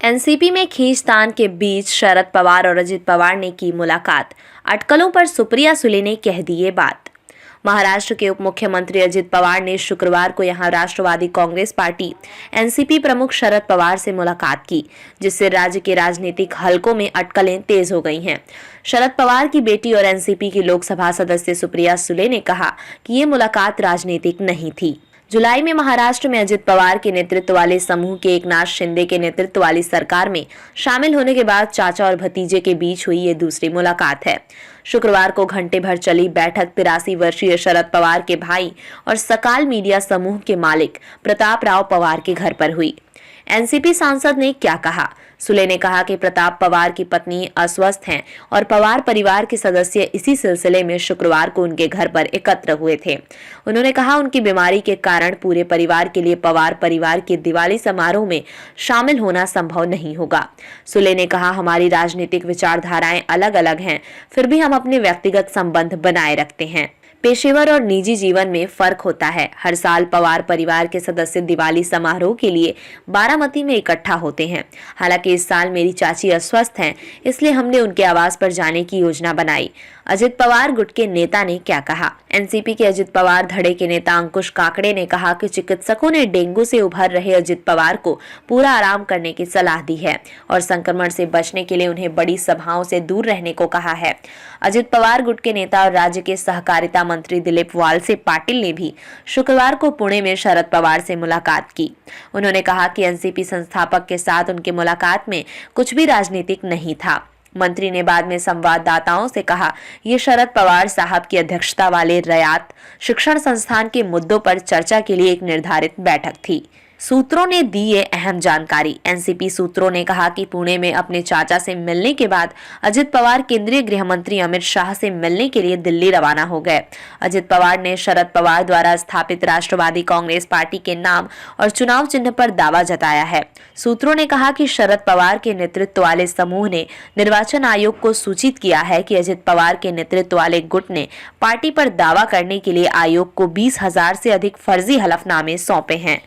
NCP में खींचतान के बीच शरद पवार और अजित पवार ने की मुलाकात। अटकलों पर सुप्रिया सुले ने कह दी ये बात। महाराष्ट्र के उप मुख्यमंत्री अजित पवार ने शुक्रवार को यहां राष्ट्रवादी कांग्रेस पार्टी एनसीपी प्रमुख शरद पवार से मुलाकात की, जिससे राज्य के राजनीतिक हलकों में अटकलें तेज हो गई हैं। शरद पवार की बेटी और एनसीपी की लोकसभा सदस्य सुप्रिया सुले ने कहा कि ये मुलाकात राजनीतिक नहीं थी। जुलाई में महाराष्ट्र में अजित पवार के नेतृत्व वाले समूह के एकनाथ शिंदे के नेतृत्व वाली सरकार में शामिल होने के बाद चाचा और भतीजे के बीच हुई ये दूसरी मुलाकात है। शुक्रवार को घंटे भर चली बैठक 83 वर्षीय शरद पवार के भाई और सकाल मीडिया समूह के मालिक प्रताप राव पवार के घर पर हुई। एनसीपी सांसद ने क्या कहा? सुले ने कहा कि प्रताप पवार की पत्नी अस्वस्थ हैं और पवार परिवार के सदस्य इसी सिलसिले में शुक्रवार को उनके घर पर एकत्र हुए थे। उन्होंने कहा उनकी बीमारी के कारण पूरे परिवार के लिए पवार परिवार के दिवाली समारोह में शामिल होना संभव नहीं होगा। सुले ने कहा हमारी राजनीतिक विचारधाराएं अलग अलग हैं, फिर भी हम अपने व्यक्तिगत संबंध बनाए रखते हैं। पेशेवर और निजी जीवन में फर्क होता है। हर साल पवार परिवार के सदस्य दिवाली समारोह के लिए बारामती में इकट्ठा होते हैं। हालांकि इस साल मेरी चाची अस्वस्थ हैं, इसलिए हमने उनके आवास पर जाने की योजना बनाई। अजित पवार गुट के नेता ने क्या कहा? एनसीपी के अजित पवार धड़े के नेता अंकुश काकड़े ने कहा कि चिकित्सकों ने डेंगू से उभर रहे अजित पवार को पूरा आराम करने की सलाह दी है और संक्रमण से बचने के लिए उन्हें बड़ी सभाओं से दूर रहने को कहा है। अजित पवार गुट के नेता और राज्य के सहकारिता मंत्री दिलीप वालसे पाटिल ने भी शुक्रवार को पुणे में शरद पवार से मुलाकात की। उन्होंने कहा कि एनसीपी संस्थापक के साथ उनकी मुलाकात में कुछ भी राजनीतिक नहीं था। मंत्री ने बाद में संवाददाताओं से कहा, ये शरद पवार साहब की अध्यक्षता वाले रयात शिक्षण संस्थान के मुद्दों पर चर्चा के लिए एक निर्धारित बैठक थी। सूत्रों ने दी ये अहम जानकारी। एनसीपी सूत्रों ने कहा कि पुणे में अपने चाचा से मिलने के बाद अजित पवार केंद्रीय गृह मंत्री अमित शाह से मिलने के लिए दिल्ली रवाना हो गए। अजित पवार ने शरद पवार द्वारा स्थापित राष्ट्रवादी कांग्रेस पार्टी के नाम और चुनाव चिन्ह पर दावा जताया है। सूत्रों ने कहा कि शरद पवार के नेतृत्व वाले समूह ने निर्वाचन आयोग को सूचित किया है कि अजित पवार के नेतृत्व वाले गुट ने पार्टी पर दावा करने के लिए आयोग को 20,000 से अधिक फर्जी हलफनामे सौंपे हैं।